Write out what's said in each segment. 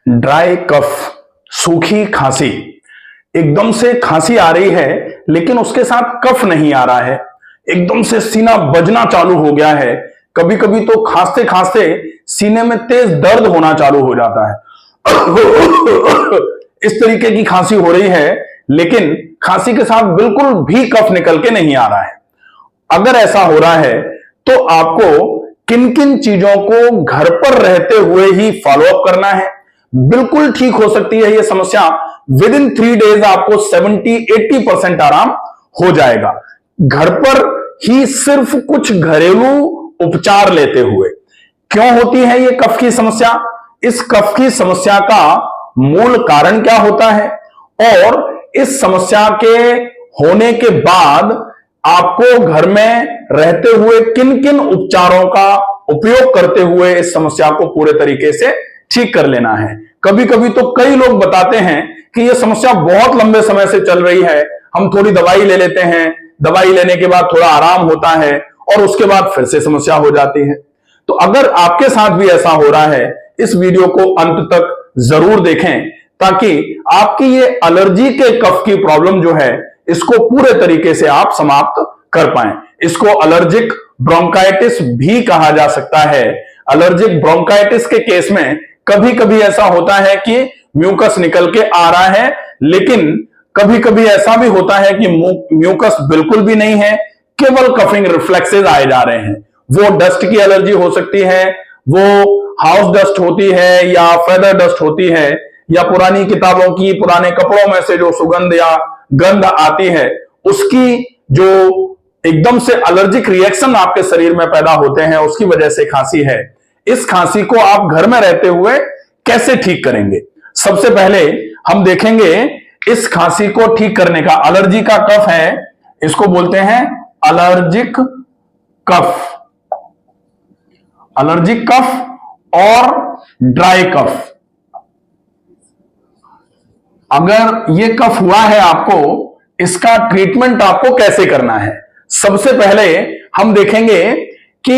Dry cough, सूखी खांसी। एकदम से खांसी आ रही है लेकिन उसके साथ कफ नहीं आ रहा है। एकदम से सीना बजना चालू हो गया है। कभी कभी तो खांसते खांसते सीने में तेज दर्द होना चालू हो जाता है। इस तरीके की खांसी हो रही है लेकिन खांसी के साथ बिल्कुल भी कफ निकल के नहीं आ रहा है। अगर ऐसा हो रहा है तो आपको किन किन चीजों को घर पर रहते हुए ही फॉलो अप करना है। बिल्कुल ठीक हो सकती है यह समस्या। विद इन 3 डेज आपको 70-80% आराम हो जाएगा, घर पर ही सिर्फ कुछ घरेलू उपचार लेते हुए। क्यों होती है यह कफ की समस्या? इस कफ की समस्या का मूल कारण क्या होता है और इस समस्या के होने के बाद आपको घर में रहते हुए किन किन उपचारों का उपयोग करते हुए इस समस्या को पूरे तरीके से ठीक कर लेना है। कभी कभी तो कई लोग बताते हैं कि यह समस्या बहुत लंबे समय से चल रही है, हम थोड़ी दवाई ले लेते हैं, दवाई लेने के बाद थोड़ा आराम होता है और उसके बाद फिर से समस्या हो जाती है। तो अगर आपके साथ भी ऐसा हो रहा है, इस वीडियो को अंत तक जरूर देखें ताकि आपकी ये एलर्जी के कफ की प्रॉब्लम जो है इसको पूरे तरीके से आप समाप्त कर पाएं। इसको एलर्जिक ब्रोंकाइटिस भी कहा जा सकता है। एलर्जिक ब्रोंकाइटिस के केस में कभी कभी ऐसा होता है कि म्यूकस निकल के आ रहा है, लेकिन कभी कभी ऐसा भी होता है कि म्यूकस बिल्कुल भी नहीं है, केवल कफिंग रिफ्लेक्सेस आए जा रहे हैं। वो डस्ट की एलर्जी हो सकती है, वो हाउस डस्ट होती है या फेदर डस्ट होती है, या पुरानी किताबों की, पुराने कपड़ों में से जो सुगंध या गंध आती है उसकी जो एकदम से एलर्जिक रिएक्शन आपके शरीर में पैदा होते हैं, उसकी वजह से खांसी है। इस खांसी को आप घर में रहते हुए कैसे ठीक करेंगे? सबसे पहले हम देखेंगे इस खांसी को ठीक करने का। एलर्जी का कफ है, इसको बोलते हैं एलर्जिक कफ। एलर्जिक कफ और ड्राई कफ। अगर ये कफ हुआ है आपको, इसका ट्रीटमेंट आपको कैसे करना है? सबसे पहले हम देखेंगे कि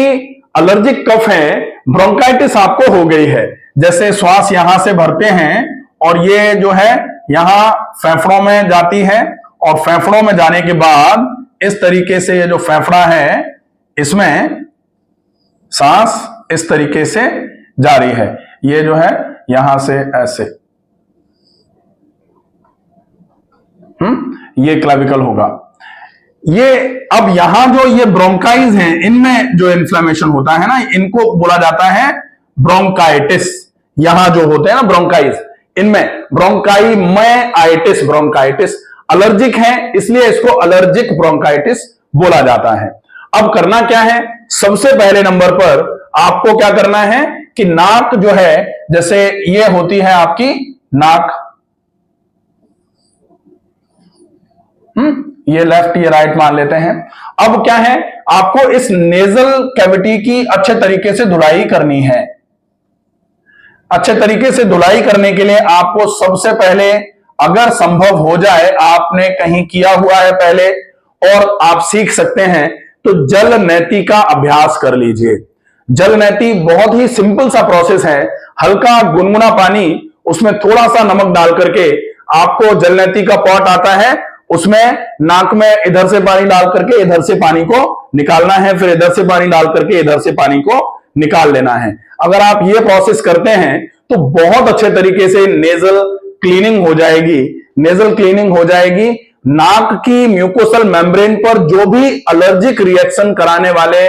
एलर्जिक कफ है, ब्रोंकाइटिस आपको हो गई है। जैसे श्वास यहां से भरते हैं और ये जो है यहां फेफड़ों में जाती है और फेफड़ों में जाने के बाद इस तरीके से ये जो फेफड़ा है इसमें सांस इस तरीके से जा रही है। ये जो है यहां से ऐसे ये क्लेविकल होगा। ये अब यहां जो ये ब्रोंकाइज हैं, इनमें जो इन्फ्लेमेशन होता है ना, इनको बोला जाता है ब्रोंकाइटिस। यहां जो होते हैं ना ब्रोंकाइज, इनमें ब्रोंकाई में आइटिस, ब्रोंकाइटिस एलर्जिक है, इसलिए इसको एलर्जिक ब्रोंकाइटिस बोला जाता है। अब करना क्या है? सबसे पहले नंबर पर आपको क्या करना है कि नाक जो है, जैसे ये होती है आपकी नाक, ये लेफ्ट ये राइट मान लेते हैं। अब क्या है, आपको इस नेजल कैविटी की अच्छे तरीके से धुलाई करनी है। अच्छे तरीके से धुलाई करने के लिए आपको सबसे पहले, अगर संभव हो जाए, आपने कहीं किया हुआ है पहले और आप सीख सकते हैं, तो जल नैति का अभ्यास कर लीजिए। जल नैति बहुत ही सिंपल सा प्रोसेस है। हल्का गुनगुना पानी, उसमें थोड़ा सा नमक डाल करके आपको जल नैति का पॉट आता है, उसमें नाक में इधर से पानी डाल करके इधर से पानी को निकालना है, फिर इधर से पानी डाल करके इधर से पानी को निकाल लेना है। अगर आप ये प्रोसेस करते हैं तो बहुत अच्छे तरीके से नेजल क्लीनिंग हो जाएगी। नेजल क्लीनिंग हो जाएगी। नाक की म्यूकोसल मेम्ब्रेन पर जो भी एलर्जिक रिएक्शन कराने वाले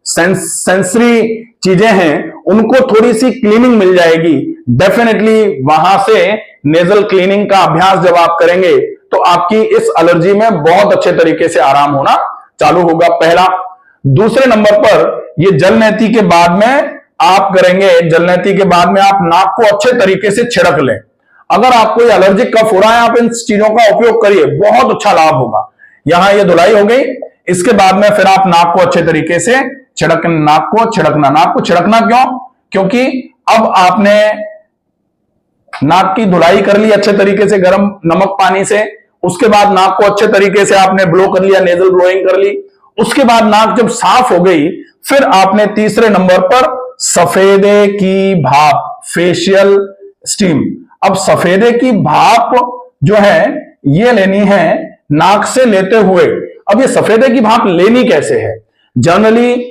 सेंसरी चीजें हैं, उनको थोड़ी सी क्लीनिंग मिल जाएगी। डेफिनेटली वहां से नेजल क्लीनिंग का अभ्यास जब आप करेंगे तो आपकी इस एलर्जी में बहुत अच्छे तरीके से आराम होना चालू होगा, पहला। दूसरे नंबर पर ये जल नैति के बाद में आप करेंगे, जल नैति के बाद में आप नाक को अच्छे तरीके से छिड़क लें। अगर आपको ये एलर्जिक कफ हो रहा है, आप इन चीजों का उपयोग करिए, बहुत अच्छा लाभ होगा। यहां ये धुलाई हो गई, इसके बाद में फिर आप नाक को अच्छे तरीके से नाक को छिड़कना क्यों? क्योंकि अब आपने नाक की धुलाई कर ली अच्छे तरीके से गर्म नमक पानी से, उसके बाद नाक को अच्छे तरीके से आपने ब्लो कर लिया, नेजल ब्लोइंग कर ली। उसके बाद नाक जब साफ हो गई, फिर आपने तीसरे नंबर पर सफेदे की भाप, फेशियल स्टीम। अब सफेदे की भाप जो है ये लेनी है नाक से लेते हुए। अब ये सफेदे की भाप लेनी कैसे है? जनरली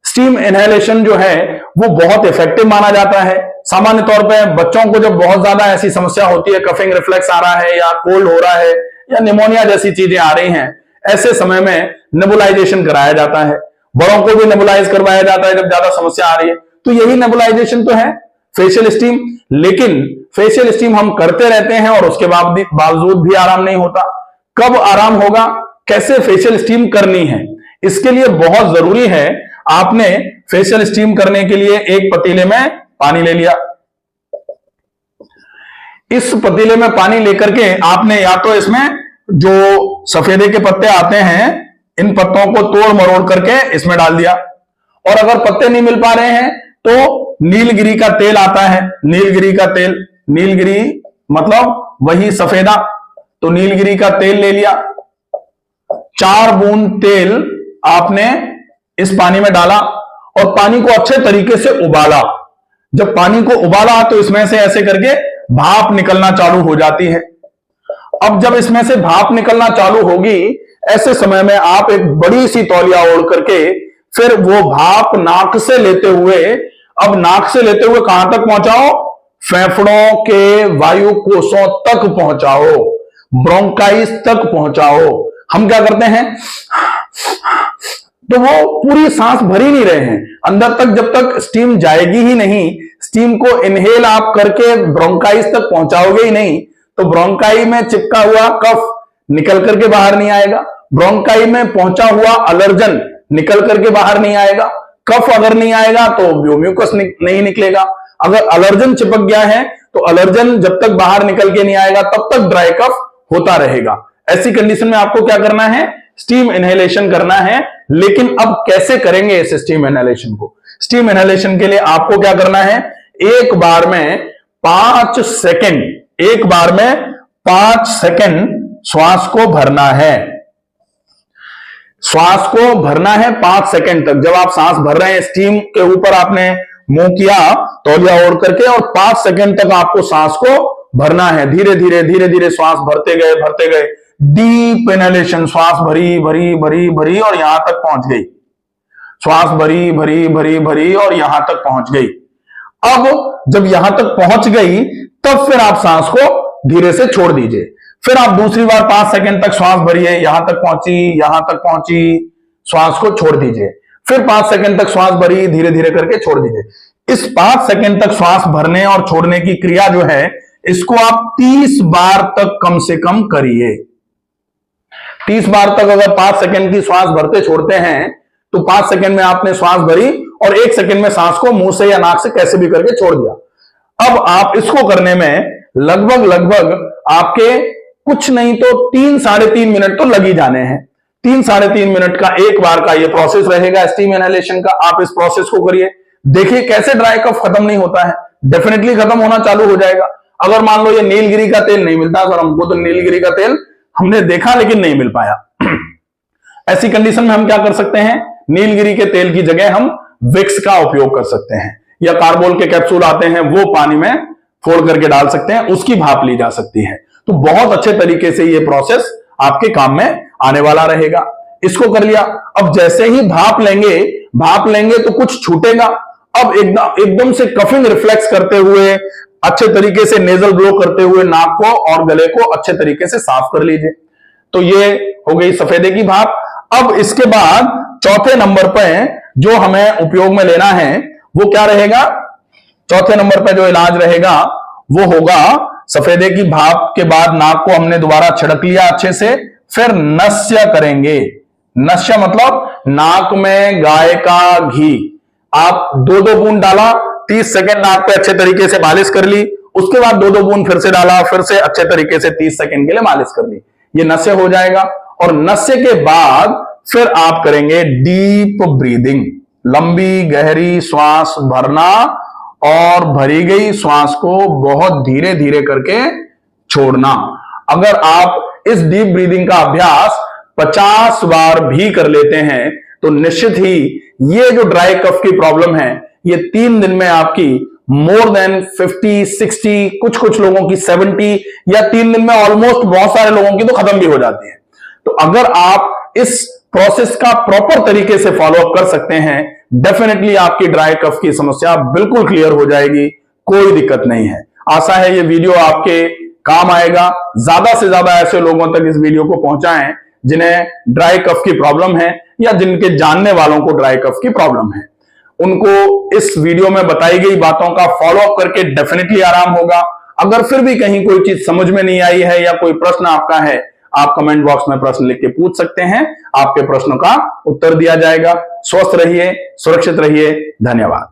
स्टीम इनहेलेशन जो है वो बहुत इफेक्टिव माना जाता है। सामान्य तौर पे बच्चों को जब बहुत ज्यादा ऐसी समस्या होती है, कफिंग रिफ्लेक्स आ रहा है या कोल्ड हो रहा है या निमोनिया जैसी चीजें आ रही हैं, ऐसे समय में नेबुलाइजेशन कराया जाता है। बड़ों को भी नेबुलाइज करवाया जाता है जब ज्यादा समस्या आ रही है। तो यही नेबुलाइजेशन तो है फेशियल स्टीम। लेकिन फेशियल स्टीम हम करते रहते हैं और उसके बावजूद भी आराम नहीं होता। कब आराम होगा, कैसे फेशियल स्टीम करनी है, इसके लिए बहुत जरूरी है आपने फेशियल स्टीम करने के लिए एक पतीले में पानी ले लिया। इस पतीले में पानी लेकर के आपने या तो इसमें जो सफेदे के पत्ते आते हैं इन पत्तों को तोड़ मरोड़ करके इसमें डाल दिया, और अगर पत्ते नहीं मिल पा रहे हैं तो नीलगिरी का तेल आता है। नीलगिरी का तेल, नीलगिरी मतलब वही सफेदा, तो नीलगिरी का तेल ले लिया। 4 बूंद तेल आपने इस पानी में डाला और पानी को अच्छे तरीके से उबाला। जब पानी को उबाला तो इसमें से ऐसे करके भाप निकलना चालू हो जाती है। अब जब इसमें से भाप निकलना चालू होगी, ऐसे समय में आप एक बड़ी सी तौलिया ओढ़ करके फिर वो भाप नाक से लेते हुए, अब नाक से लेते हुए कहां तक पहुंचाओ? फेफड़ों के वायु कोषों तक पहुंचाओ, ब्रोंकाइस तक पहुंचाओ। हम क्या करते हैं, तो वो पूरी सांस भर ही नहीं रहे हैं अंदर तक, जब तक स्टीम जाएगी ही नहीं, स्टीम को इनहेल आप करके ब्रोंकाइस तक पहुंचाओगे ही नहीं, तो ब्रोंकाई में चिपका हुआ कफ निकल करके बाहर नहीं आएगा। ब्रोंकाई में पहुंचा हुआ अलर्जन निकल करके बाहर नहीं आएगा। कफ अगर नहीं आएगा तो म्यूकस नहीं निकलेगा। अगर अलर्जन चिपक गया है तो अलर्जन जब तक बाहर निकल के नहीं आएगा तब तक ड्राई कफ होता रहेगा। ऐसी कंडीशन में आपको क्या करना है? स्टीम इनहेलेशन करना है। लेकिन अब कैसे करेंगे इस स्टीम इनहेलेशन को? स्टीम इनहेलेशन के लिए आपको क्या करना है? एक बार में 5 सेकंड, एक बार में 5 सेकंड श्वास को भरना है। श्वास को भरना है 5 सेकंड तक। जब आप सांस भर रहे हैं, स्टीम के ऊपर आपने मुंह किया तौलिया ओढ़ करके, और 5 सेकंड तक आपको सांस को भरना है। धीरे धीरे धीरे धीरे श्वास भरते गए। डीप इनहेलेशन, श्वास भरी भरी भरी भरी और यहां तक पहुंच गई। श्वास भरी भरी भरी भरी और यहां तक पहुंच गई। अब जब यहां तक पहुंच गई तब फिर आप सांस को धीरे से छोड़ दीजिए। फिर आप दूसरी बार 5 सेकंड तक श्वास भरिए, यहां तक पहुंची, श्वास को छोड़ दीजिए। फिर 5 सेकंड तक श्वास भरी, धीरे धीरे करके छोड़ दीजिए। इस 5 सेकंड तक श्वास भरने और छोड़ने की क्रिया जो है, इसको आप 30 बार तक कम से कम करिए। 30 बार तक अगर 5 सेकंड की श्वास भरते छोड़ते हैं तो 5 सेकंड में आपने श्वास भरी और 1 सेकंड में सांस को मुंह से या नाक से कैसे भी करके छोड़ दिया। अब आप इसको करने में लगभग आपके कुछ नहीं तो 3-3.5 मिनट तो लग ही जाने हैं। 3-3.5 मिनट का एक बार का ये प्रोसेस रहेगा स्टीम इनहेलेशन का। आप इस प्रोसेस को करिए, देखिए कैसे ड्राई कफ खत्म नहीं होता है। डेफिनेटली खत्म होना चालू हो जाएगा। अगर मान लो ये नीलगिरी का तेल नहीं मिलता सर हमको, तो नीलगिरी का तेल हमने देखा लेकिन नहीं मिल पाया, ऐसी कंडीशन में हम क्या कर सकते हैं? नीलगिरी के तेल की जगह हम विक्स का उपयोग कर सकते हैं, या कार्बोल के कैप्सूल आते हैं वो पानी में फोड़ करके डाल सकते हैं, उसकी भाप ली जा सकती है। तो बहुत अच्छे तरीके से ये प्रोसेस आपके काम में आने वाला रहेगा। इसको कर लिया। अब जैसे ही भाप लेंगे तो कुछ छूटेगा। अब एकदम से कफिंग रिफ्लेक्स करते हुए, अच्छे तरीके से नेजल ब्लो करते हुए नाक को और गले को अच्छे तरीके से साफ कर लीजिए। तो ये हो गई सफेदे की भाप। अब इसके बाद चौथे नंबर पर जो हमें उपयोग में लेना है वो क्या रहेगा? चौथे नंबर पर जो इलाज रहेगा वो होगा, सफेदे की भाप के बाद नाक को हमने दोबारा छिड़क लिया अच्छे से, फिर नस्य करेंगे। नस्य मतलब नाक में गाय का घी। आप 2-2 बूंद डाला, 30 सेकंड नाक पे अच्छे तरीके से मालिश कर ली, उसके बाद 2-2 बूंद फिर से डाला, फिर से अच्छे तरीके से 30 सेकंड के लिए मालिश कर ली। ये नस्य हो जाएगा। और नस्य के बाद फिर आप करेंगे डीप ब्रीदिंग, लंबी गहरी श्वास भरना और भरी गई श्वास को बहुत धीरे धीरे करके छोड़ना। अगर आप इस डीप ब्रीदिंग का अभ्यास 50 बार भी कर लेते हैं तो निश्चित ही ये जो ड्राई कफ की प्रॉब्लम है ये 3 दिन में आपकी मोर देन 50-60, कुछ कुछ लोगों की 70 या 3 दिन में ऑलमोस्ट बहुत सारे लोगों की तो खत्म भी हो जाती है। तो अगर आप इस प्रोसेस का प्रॉपर तरीके से फॉलो अप कर सकते हैं, डेफिनेटली आपकी ड्राई कफ की समस्या बिल्कुल क्लियर हो जाएगी, कोई दिक्कत नहीं है। आशा है ये वीडियो आपके काम आएगा। ज्यादा से ज्यादा ऐसे लोगों तक इस वीडियो को पहुंचाएं जिन्हें ड्राई कफ की प्रॉब्लम है या जिनके जानने वालों को ड्राई कफ की प्रॉब्लम है। उनको इस वीडियो में बताई गई बातों का फॉलो अप करके डेफिनेटली आराम होगा। अगर फिर भी कहीं कोई चीज समझ में नहीं आई है या कोई प्रश्न आपका है, आप कमेंट बॉक्स में प्रश्न लिख के पूछ सकते हैं, आपके प्रश्नों का उत्तर दिया जाएगा। स्वस्थ रहिए, सुरक्षित रहिए। धन्यवाद।